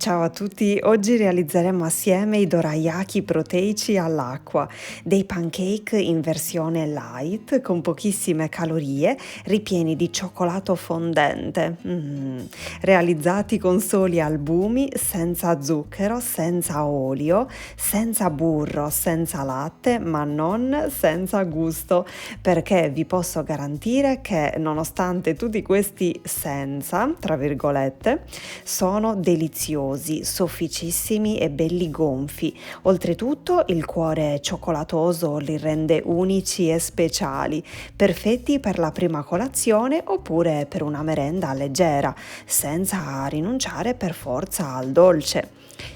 Ciao a tutti, oggi realizzeremo assieme i dorayaki proteici all'acqua, dei pancake in versione light con pochissime calorie, ripieni di cioccolato fondente, realizzati con soli albumi, senza zucchero, senza olio, senza burro, senza latte, ma non senza gusto, perché vi posso garantire che nonostante tutti questi senza, tra virgolette, sono deliziosi, sofficissimi e belli gonfi. Oltretutto il cuore cioccolatoso li rende unici e speciali, perfetti per la prima colazione oppure per una merenda leggera, senza rinunciare per forza al dolce.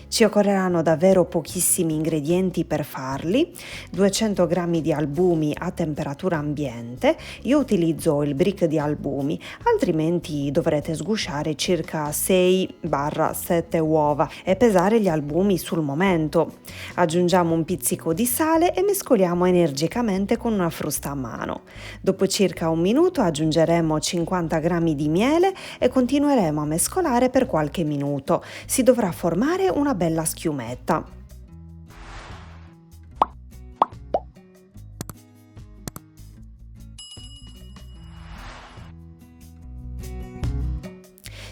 Ci occorreranno davvero pochissimi ingredienti per farli, 200 g di albumi a temperatura ambiente, io utilizzo il brick di albumi, altrimenti dovrete sgusciare circa 6-7 uova e pesare gli albumi sul momento. Aggiungiamo un pizzico di sale e mescoliamo energicamente con una frusta a mano. Dopo circa un minuto aggiungeremo 50 g di miele e continueremo a mescolare per qualche minuto. Si dovrà formare una bella schiumetta.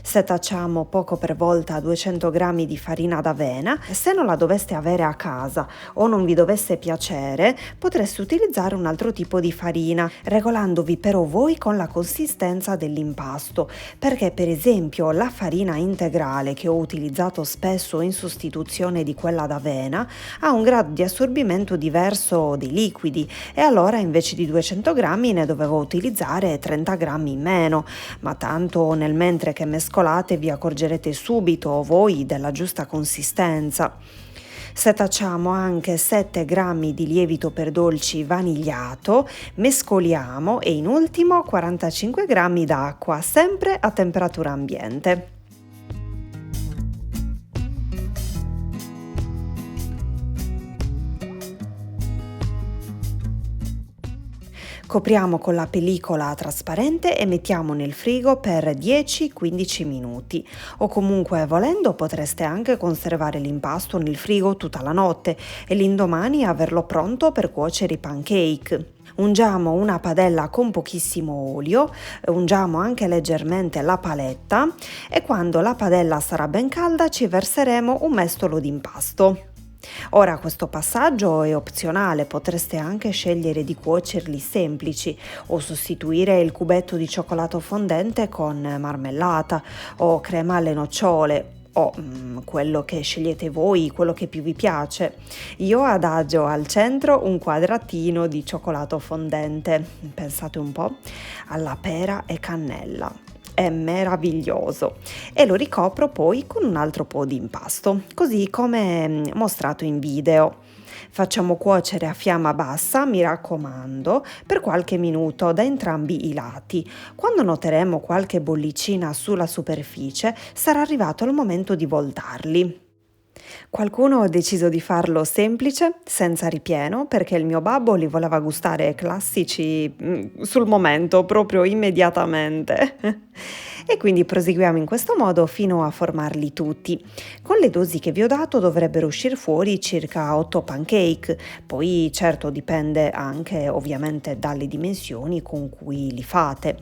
Setacciamo poco per volta 200 g di farina d'avena. Se non la doveste avere a casa o non vi dovesse piacere, potreste utilizzare un altro tipo di farina, regolandovi però voi con la consistenza dell'impasto, perché per esempio la farina integrale che ho utilizzato spesso in sostituzione di quella d'avena ha un grado di assorbimento diverso dei liquidi e allora invece di 200 g ne dovevo utilizzare 30 g in meno, ma tanto nel mentre che mescolate vi accorgerete subito voi della giusta consistenza. Setacciamo anche 7 g di lievito per dolci vanigliato, mescoliamo e in ultimo 45 g d'acqua, sempre a temperatura ambiente. Copriamo con la pellicola trasparente e mettiamo nel frigo per 10-15 minuti o comunque volendo potreste anche conservare l'impasto nel frigo tutta la notte e l'indomani averlo pronto per cuocere i pancake. Ungiamo una padella con pochissimo olio, ungiamo anche leggermente la paletta e quando la padella sarà ben calda ci verseremo un mestolo di impasto. Ora questo passaggio è opzionale, potreste anche scegliere di cuocerli semplici o sostituire il cubetto di cioccolato fondente con marmellata o crema alle nocciole o quello che scegliete voi, quello che più vi piace. Io adagio al centro un quadratino di cioccolato fondente, pensate un po', alla pera e cannella. È meraviglioso e lo ricopro poi con un altro po' di impasto, così come mostrato in video. Facciamo cuocere a fiamma bassa, mi raccomando, per qualche minuto da entrambi i lati. Quando noteremo qualche bollicina sulla superficie, sarà arrivato il momento di voltarli. Qualcuno ha deciso di farlo semplice, senza ripieno, perché il mio babbo li voleva gustare classici sul momento, proprio immediatamente. E quindi proseguiamo in questo modo fino a formarli tutti. Con le dosi che vi ho dato dovrebbero uscire fuori circa 8 pancake, poi certo dipende anche ovviamente dalle dimensioni con cui li fate.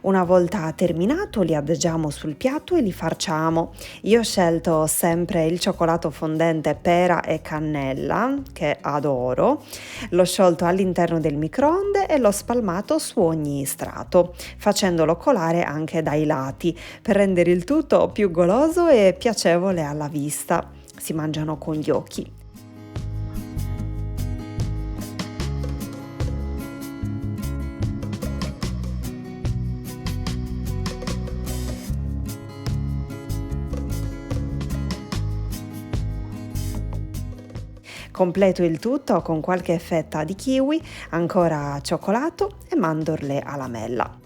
Una volta terminato li adagiamo sul piatto e li farciamo. Io ho scelto sempre il cioccolato fondente pera e cannella, che adoro. L'ho sciolto all'interno del microonde e l'ho spalmato su ogni strato, facendolo colare anche dai lati, per rendere il tutto più goloso e piacevole alla vista. Si mangiano con gli occhi. Completo il tutto con qualche fetta di kiwi, ancora cioccolato e mandorle alla mela.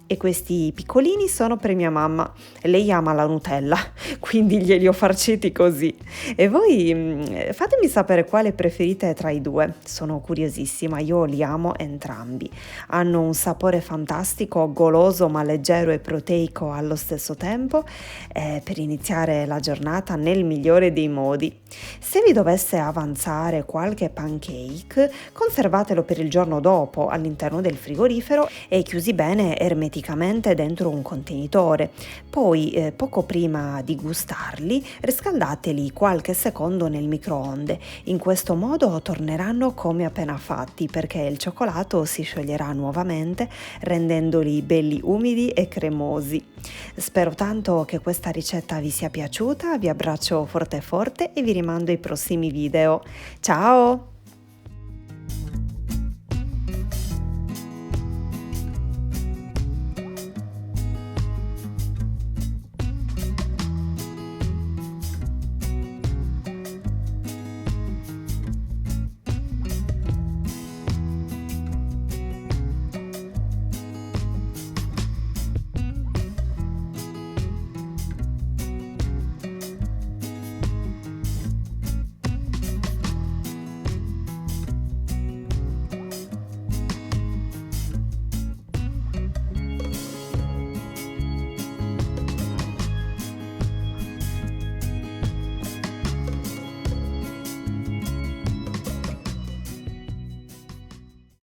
E questi piccolini sono per mia mamma. Lei ama la Nutella, quindi glieli ho farciti così. E voi fatemi sapere quale preferite tra i due, sono curiosissima, io li amo entrambi. Hanno un sapore fantastico, goloso ma leggero e proteico allo stesso tempo, per iniziare la giornata nel migliore dei modi. Se vi dovesse avanzare qualche pancake, conservatelo per il giorno dopo all'interno del frigorifero e chiusi bene ermeticamente dentro un contenitore. Poi, poco prima di gustarli, riscaldateli qualche secondo nel microonde. In questo modo torneranno come appena fatti perché il cioccolato si scioglierà nuovamente rendendoli belli umidi e cremosi. Spero tanto che questa ricetta vi sia piaciuta, vi abbraccio forte forte e vi rimando ai prossimi video. Ciao!